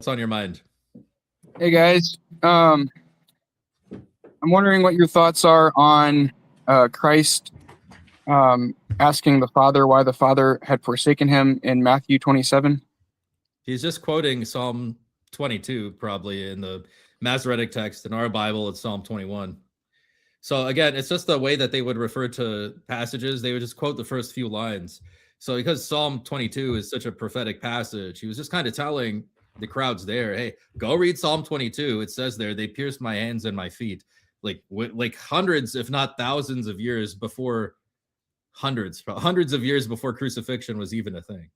What's on your mind? Hey guys, I'm wondering what your thoughts are on Christ asking the Father why the Father had forsaken him in Matthew 27. He's just quoting Psalm 22, probably in the Masoretic text. In our Bible, it's Psalm 21. So again, it's just the way that they would refer to passages. They would just quote the first few lines. So because Psalm 22 is such a prophetic passage, he was just kind of telling the crowds there, hey, go read Psalm 22. It says there, they pierced my hands and my feet, like hundreds, if not thousands of years before, hundreds of years before crucifixion was even a thing.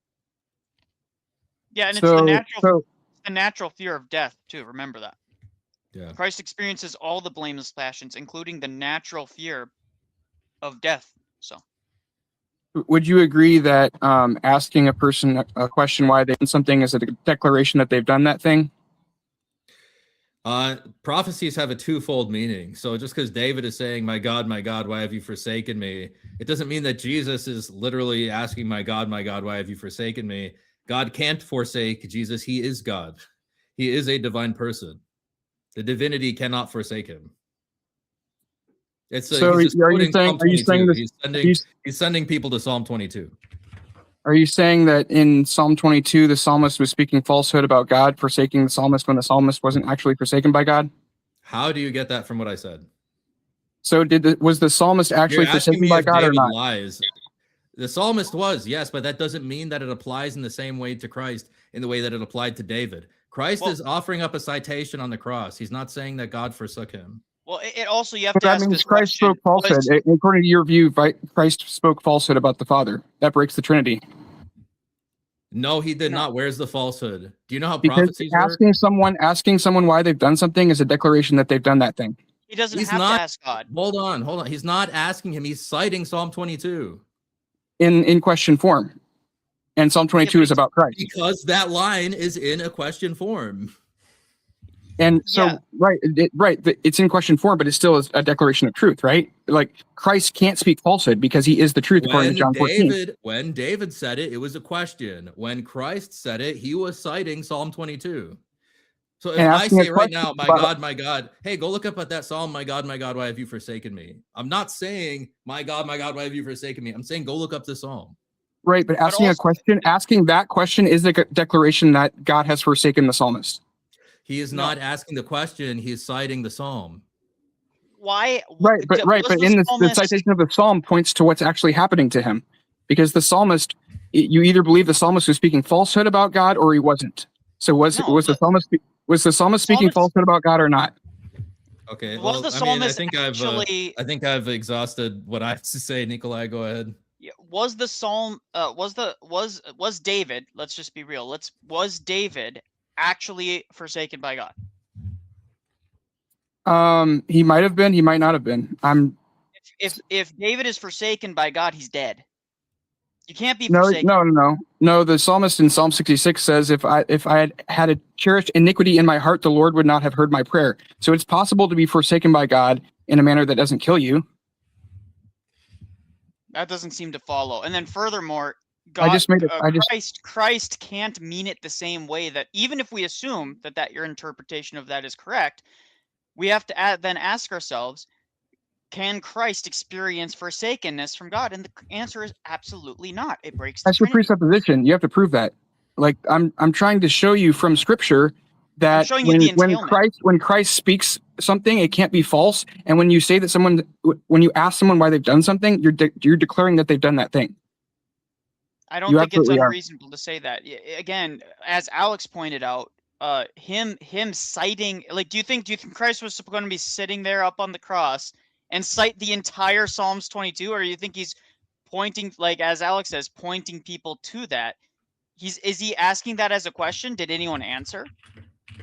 Yeah, and So- it's so- the natural fear of death too. Remember that. Yeah. Christ experiences all the blameless passions, including the natural fear of death. So Would you agree that asking a person a question why they've done something is a declaration that they've done that thing? Prophecies have a twofold meaning. So just because David is saying, my God, why have you forsaken me? It doesn't mean that Jesus is literally asking, my God, why have you forsaken me? God can't forsake Jesus. He is God. He is a divine person. The divinity cannot forsake him. It's So he's just are you quoting saying- Psalm are you 22. saying this- He's sending people to Psalm 22. Are you saying that in Psalm 22 the psalmist was speaking falsehood about God forsaking the psalmist when the psalmist wasn't actually forsaken by God? How do you get that from what I said? So was the psalmist actually You're asking forsaken me by if God or David not? lies. The psalmist was, yes, but that doesn't mean that it applies in the same way to Christ in the way that it applied to David. Christ is offering up a citation on the cross. He's not saying that God forsook him. well, it also you have But to that ask means this Christ question. spoke falsehood. According to your view, Christ spoke falsehood about the Father. That breaks the Trinity. No, he did No. not. Where's the falsehood? Do you know how Because prophecies work? asking someone why they've done something is a declaration that they've done that thing. He doesn't He's have not- to ask God. Hold on. He's not asking him. He's citing Psalm 22 in question form. And Psalm 22 is about Christ. because that line is in a question form. And so, Yeah. right, it's in question form, but it still is a declaration of truth, right? Like Christ can't speak falsehood because he is the truth, according to John 14. When David said it, it was a question. When Christ said it, he was citing Psalm 22. So if And I asking a say right question now, about- my God, hey, go look up at that Psalm, my God, why have you forsaken me? I'm not saying, my God, why have you forsaken me? I'm saying, go look up the Psalm. Right, but asking that question is a declaration that God has forsaken the psalmist. He is not asking the question, he is citing the Psalm. Why? But in the citation of the psalm points to what's actually happening to him, because the psalmist, you either believe the psalmist was speaking falsehood about God or he wasn't. So was the psalmist speaking falsehood about God or not? Okay, Was well, the I mean, I psalmist think actually? I think I've exhausted what I have to say. Nikolai, go ahead. Was the psalm? Was David? Let's just be real. Was David actually forsaken by God? He might have been, he might not have been. If David is forsaken by God, he's dead. You can't be No, forsaken. no. The psalmist in Psalm 66 says, if I had a cherished iniquity in my heart, the Lord would not have heard my prayer. So it's possible to be forsaken by God in a manner that doesn't kill you. That doesn't seem to follow. And then furthermore, God, Christ can't mean it the same way. That even if we assume that your interpretation of that is correct, we have to then ask ourselves, can Christ experience forsakenness from God? And the answer is absolutely not. It breaks the That's your Trinity. presupposition. You have to prove that. Like I'm trying to show you from Scripture that when Christ speaks something, it can't be false. And when you say that when you ask someone why they've done something, you're declaring that they've done that thing. I don't think it's unreasonable to say that. Again, as Alex pointed out, him citing, like, do you think Christ was going to be sitting there up on the cross and cite the entire Psalms 22, or do you think he's pointing, like as Alex says, pointing people to that? Is he asking that as a question? Did anyone answer?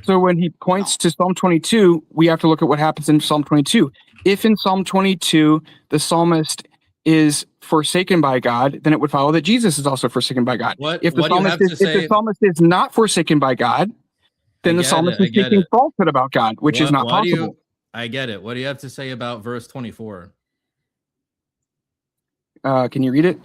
So when he points to Psalm 22, we have to look at what happens in Psalm 22. If in Psalm 22 the psalmist is forsaken by God, then it would follow that Jesus is also forsaken by God. If the psalmist is not forsaken by God, then the psalmist is speaking falsehood about God, which is not possible. I get it. What do you have to say about verse 24? Can you read it?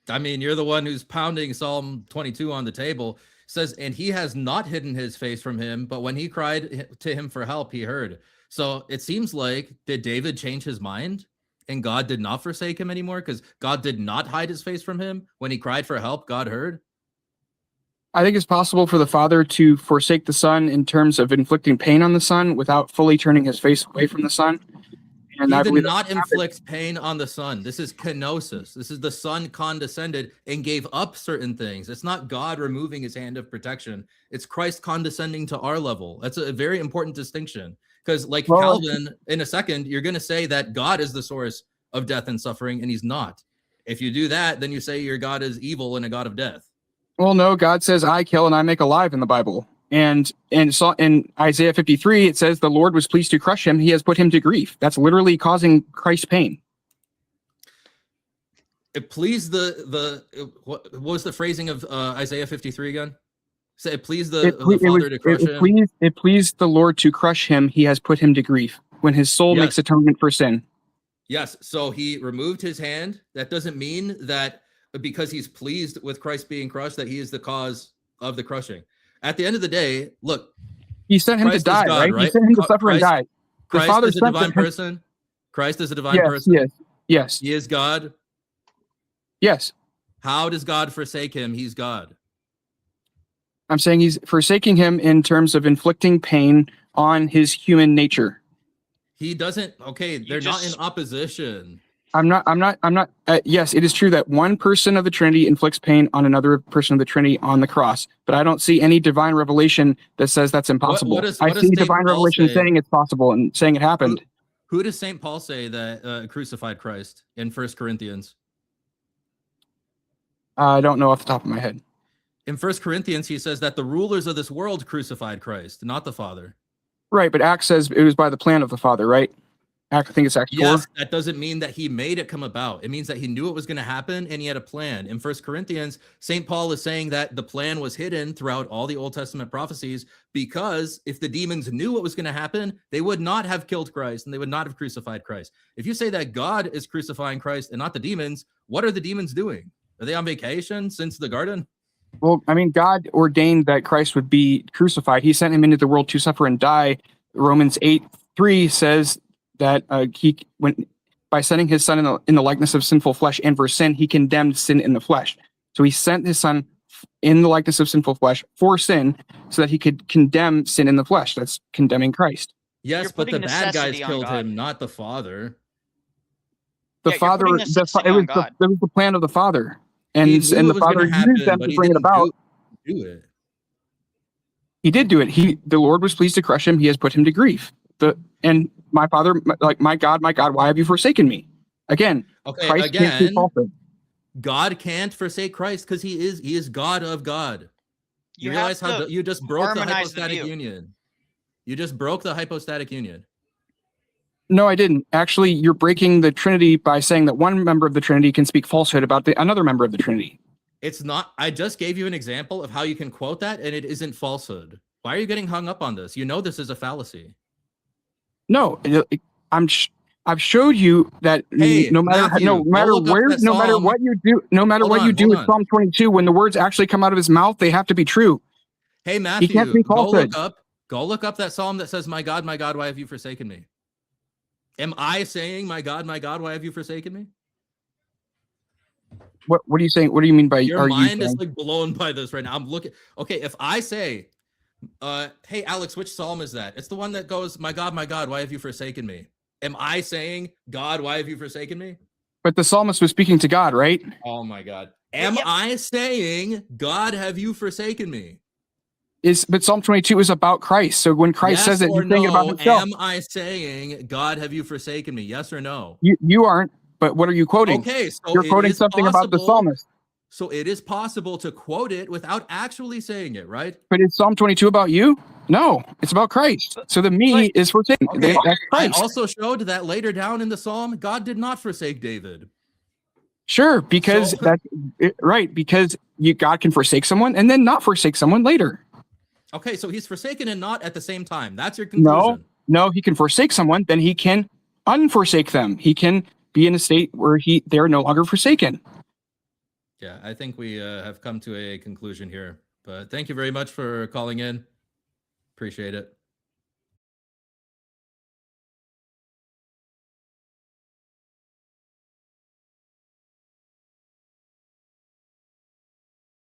I mean, you're the one who's pounding Psalm 22 on the table. says, and he has not hidden his face from him, but when he cried to him for help, he heard. So it seems like, did David change his mind and God did not forsake him anymore? Because God did not hide his face from him. When he cried for help, God heard. I think it's possible for the Father to forsake the Son in terms of inflicting pain on the Son without fully turning his face away from the Son. And He did not inflict pain on the Son. This is kenosis. This is the Son condescended and gave up certain things. It's not God removing his hand of protection. It's Christ condescending to our level. That's a very important distinction. Because like Calvin, in a second, you're going to say that God is the source of death and suffering, and he's not. If you do that, then you say your God is evil and a God of death. Well, no, God says, I kill and I make alive in the Bible. And so in Isaiah 53, it says the Lord was pleased to crush him. He has put him to grief. That's literally causing Christ pain. It pleased what was the phrasing of Isaiah 53 again? Say it pleased the Father to crush him. It pleased the Lord to crush him. He has put him to grief when his soul makes atonement for sin. Yes. So he removed his hand. That doesn't mean that because he's pleased with Christ being crushed, that he is the cause of the crushing. At the end of the day, look, he sent him Christ to die, God, right? He sent him to suffer and die. Christ Father is a divine person. Christ is a divine person. Yes. Yes. He is God. Yes. How does God forsake him? He's God. I'm saying he's forsaking him in terms of inflicting pain on his human nature. He doesn't. Okay, they're not in opposition. I'm not. Yes, it is true that one person of the Trinity inflicts pain on another person of the Trinity on the cross, but I don't see any divine revelation that says that's impossible. I see divine revelation saying it's possible and saying it happened. Who does St. Paul say that crucified Christ in 1 Corinthians? I don't know off the top of my head. In 1 Corinthians, he says that the rulers of this world crucified Christ, not the Father. Right, but Acts says it was by the plan of the Father, right? I think it's Acts 4. Yes, that doesn't mean that he made it come about. It means that he knew it was going to happen and he had a plan. In 1 Corinthians, St. Paul is saying that the plan was hidden throughout all the Old Testament prophecies because if the demons knew what was going to happen, they would not have killed Christ and they would not have crucified Christ. If you say that God is crucifying Christ and not the demons, what are the demons doing? Are they on vacation since the garden? Well, I mean, God ordained that Christ would be crucified. He sent him into the world to suffer and die. Romans 8:3 says that by sending his son in the likeness of sinful flesh and for sin, he condemned sin in the flesh. So he sent his son in the likeness of sinful flesh for sin so that he could condemn sin in the flesh. That's condemning Christ. Yes, but the bad guys killed him, not the Father. The Father, it was the plan of the Father. And the Father used them to bring it about. He did do it. The Lord was pleased to crush him. He has put him to grief. And my Father, like, my God, why have you forsaken me? Again, okay, Christ can't be falsehood. God can't forsake Christ because he is God of God. You realize how you just broke the hypostatic union. You just broke the hypostatic union. No, I didn't. Actually, you're breaking the Trinity by saying that one member of the Trinity can speak falsehood about another member of the Trinity. It's not. I just gave you an example of how you can quote that, and it isn't falsehood. Why are you getting hung up on this? You know this is a fallacy. No, I've showed you that no matter what you do with Psalm 22, when the words actually come out of his mouth, they have to be true. Hey, Matthew, he can't speak falsehood. Go look up that psalm that says, my God, why have you forsaken me? Am I saying, my God, why have you forsaken me? What are you saying? What do you mean by your mind is like blown by this right now? I'm looking. Okay, if I say, hey, Alex, which psalm is that? It's the one that goes, my God, why have you forsaken me? Am I saying, God, why have you forsaken me? But the psalmist was speaking to God, right? Oh my God. Am I saying, God, have you forsaken me? But Psalm 22 is about Christ. So when Christ says it, he's saying about himself. Am I saying, God, have you forsaken me? Yes or no? You aren't. But what are you quoting? Okay, so you're quoting something about the psalmist. So it is possible to quote it without actually saying it, right? But is Psalm 22 about you? No, it's about Christ. So the me is forsaken. Okay. I also showed that later down in the psalm, God did not forsake David. Sure, because because God can forsake someone and then not forsake someone later. Okay, so he's forsaken and not at the same time. That's your conclusion. No, he can forsake someone, then he can unforsake them. He can be in a state where they're no longer forsaken. Yeah, I think we have come to a conclusion here. But thank you very much for calling in. Appreciate it.